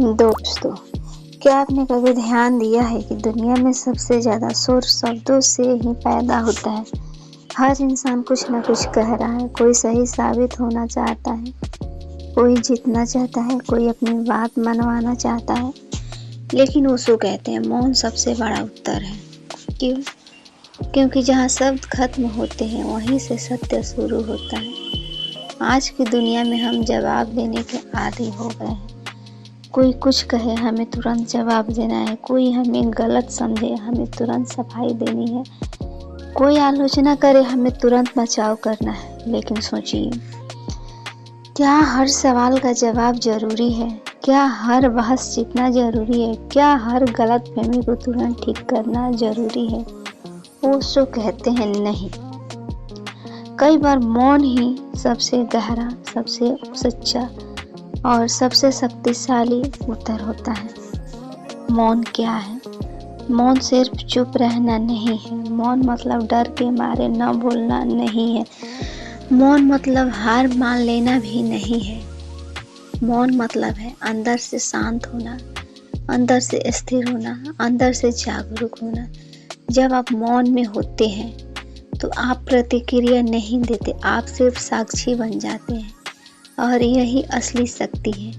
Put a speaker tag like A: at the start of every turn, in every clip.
A: दोस्तों, क्या आपने कभी ध्यान दिया है कि दुनिया में सबसे ज़्यादा शोर शब्दों से ही पैदा होता है। हर इंसान कुछ न कुछ कह रहा है, कोई सही साबित होना चाहता है, कोई जीतना चाहता है, कोई अपनी बात मनवाना चाहता है। लेकिन ओशो कहते हैं मौन सबसे बड़ा उत्तर है। क्यों? क्योंकि जहाँ शब्द खत्म होते हैं वहीं से सत्य शुरू होता है। आज की दुनिया में हम जवाब देने के आदी हो गए हैं। कोई कुछ कहे हमें तुरंत जवाब देना है, कोई हमें गलत समझे हमें तुरंत सफाई देनी है, कोई आलोचना करे हमें तुरंत बचाव करना है। लेकिन सोचिए, क्या हर सवाल का जवाब जरूरी है? क्या हर बहस जीतना जरूरी है? क्या हर गलतफहमी को तुरंत ठीक करना जरूरी है? ओशो कहते हैं नहीं। कई बार मौन ही सबसे गहरा, सबसे सच्चा और सबसे शक्तिशाली उत्तर होता है। मौन क्या है? मौन सिर्फ चुप रहना नहीं है। मौन मतलब डर के मारे न बोलना नहीं है। मौन मतलब हार मान लेना भी नहीं है। मौन मतलब है अंदर से शांत होना, अंदर से स्थिर होना, अंदर से जागरूक होना। जब आप मौन में होते हैं तो आप प्रतिक्रिया नहीं देते, आप सिर्फ साक्षी बन जाते हैं। और यही असली शक्ति है।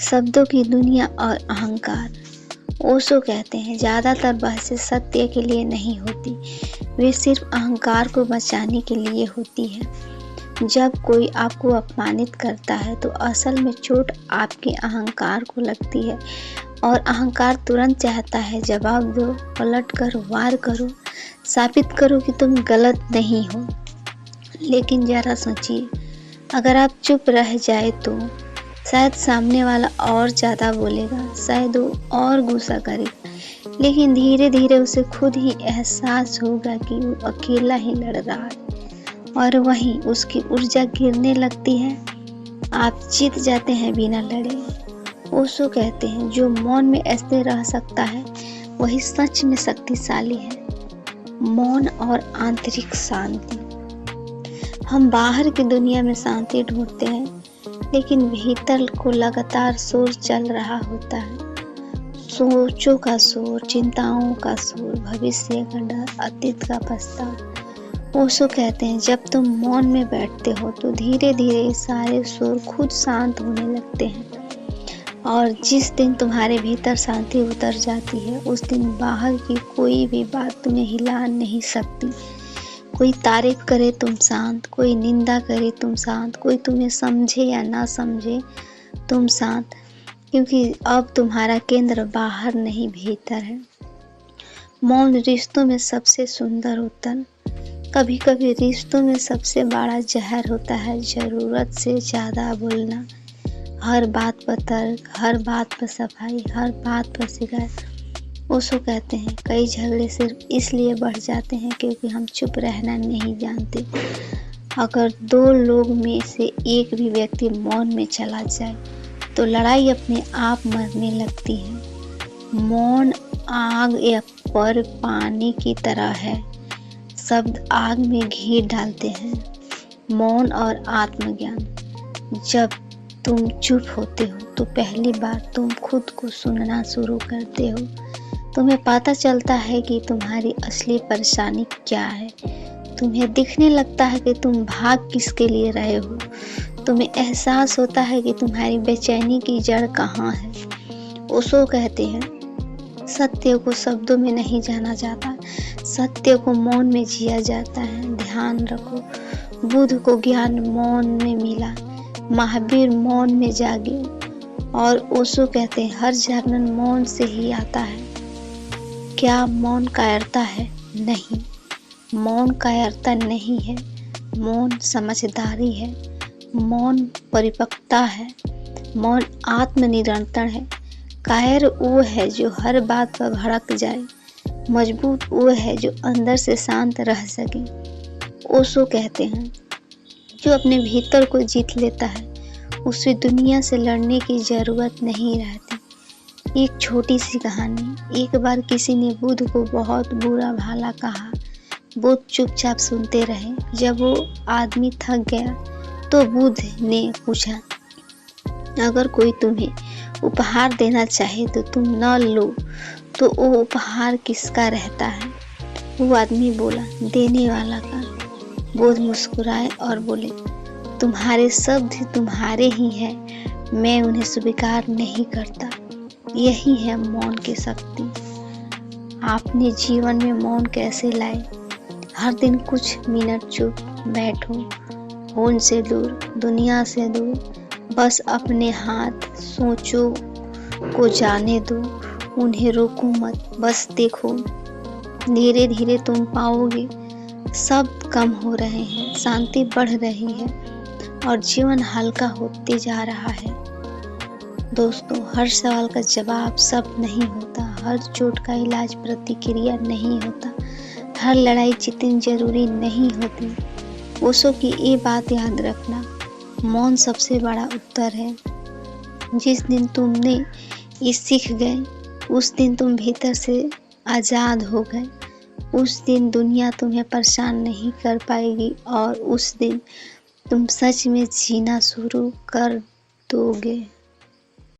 A: शब्दों की दुनिया और अहंकार। ओशो कहते हैं ज़्यादातर बहसें सत्य के लिए नहीं होती, वे सिर्फ अहंकार को बचाने के लिए होती है। जब कोई आपको अपमानित करता है तो असल में चोट आपके अहंकार को लगती है और अहंकार तुरंत चाहता है जवाब दो, पलट कर वार करो, साबित करो कि तुम गलत नहीं हो। लेकिन जरा सोचिए, अगर आप चुप रह जाए तो शायद सामने वाला और ज़्यादा बोलेगा, शायद वो और गुस्सा करेगा। लेकिन धीरे धीरे उसे खुद ही एहसास होगा कि वो अकेला ही लड़ रहा है और वहीं उसकी ऊर्जा गिरने लगती है। आप जीत जाते हैं बिना लड़े। ओशो कहते हैं जो मौन में ऐसे रह सकता है वही सच में शक्तिशाली है। मौन और आंतरिक शांति। हम बाहर की दुनिया में शांति ढूंढते हैं, लेकिन भीतर को लगातार शोर चल रहा होता है। सोचों का शोर, चिंताओं का शोर, भविष्य का डर, अतीत का पछतावा। ओशो कहते हैं जब तुम मौन में बैठते हो तो धीरे धीरे सारे शोर खुद शांत होने लगते हैं। और जिस दिन तुम्हारे भीतर शांति उतर जाती है उस दिन बाहर की कोई भी बात तुम्हें हिला नहीं सकती। कोई तारीफ करे तुम शांत, कोई निंदा करे तुम शांत, कोई तुम्हें समझे या ना समझे तुम शांत, क्योंकि अब तुम्हारा केंद्र बाहर नहीं भीतर है। मौन रिश्तों में सबसे सुंदर उत्तर। कभी कभी रिश्तों में सबसे बड़ा जहर होता है ज़रूरत से ज़्यादा बोलना। हर बात पर तर्क, हर बात पर सफाई, हर बात पर शिकायत। ओशो कहते हैं कई झगड़े सिर्फ इसलिए बढ़ जाते हैं क्योंकि हम चुप रहना नहीं जानते। अगर दो लोग में से एक भी व्यक्ति मौन में चला जाए तो लड़ाई अपने आप मरने लगती है। मौन आग पर पानी की तरह है। शब्द आग में घी डालते हैं। मौन और आत्मज्ञान। जब तुम चुप होते हो तो पहली बार तुम खुद को सुनना शुरू करते हो। तुम्हें पता चलता है कि तुम्हारी असली परेशानी क्या है। तुम्हें दिखने लगता है कि तुम भाग किसके लिए रहे हो। तुम्हें एहसास होता है कि तुम्हारी बेचैनी की जड़ कहाँ है। ओशो कहते हैं सत्य को शब्दों में नहीं जाना जाता, सत्य को मौन में जिया जाता है। ध्यान रखो, बुद्ध को ज्ञान मौन में मिला, महावीर मौन में जागे और ओशो कहते हैं हर जागरण मौन से ही आता है। क्या मौन कायरता है? नहीं, मौन कायरता नहीं है। मौन समझदारी है। मौन परिपक्वता है। मौन आत्मनियंत्रण है। कायर वो है जो हर बात पर भड़क जाए, मजबूत वो है जो अंदर से शांत रह सके। ओशो कहते हैं जो अपने भीतर को जीत लेता है उसे दुनिया से लड़ने की जरूरत नहीं रहती। एक छोटी सी कहानी। एक बार किसी ने बुद्ध को बहुत बुरा भला कहा। बुद्ध चुपचाप सुनते रहे। जब वो आदमी थक गया तो बुद्ध ने पूछा अगर कोई तुम्हें उपहार देना चाहे तो तुम न लो तो वो उपहार किसका रहता है? वो आदमी बोला, देने वाला का। बोध मुस्कुराए और बोले, तुम्हारे शब्द तुम्हारे ही हैं, मैं उन्हें स्वीकार नहीं करता। यही है मौन की शक्ति। आपने जीवन में मौन कैसे लाए? हर दिन कुछ मिनट चुप बैठो, फोन से दूर, दुनिया से दूर, बस अपने हाथ सोचो को जाने दो, उन्हें रोको मत, बस देखो। धीरे धीरे तुम पाओगे शब्द कम हो रहे हैं, शांति बढ़ रही है और जीवन हल्का होते जा रहा है। दोस्तों, हर सवाल का जवाब शब्द नहीं होता, हर चोट का इलाज प्रतिक्रिया नहीं होता, हर लड़ाई जितनी जरूरी नहीं होती। ओशो की ये बात याद रखना, मौन सबसे बड़ा उत्तर है। जिस दिन तुमने ये सीख गए, उस दिन तुम भीतर से आज़ाद हो गए। उस दिन दुनिया तुम्हें परेशान नहीं कर पाएगी और उस दिन तुम सच में जीना शुरू कर दोगे।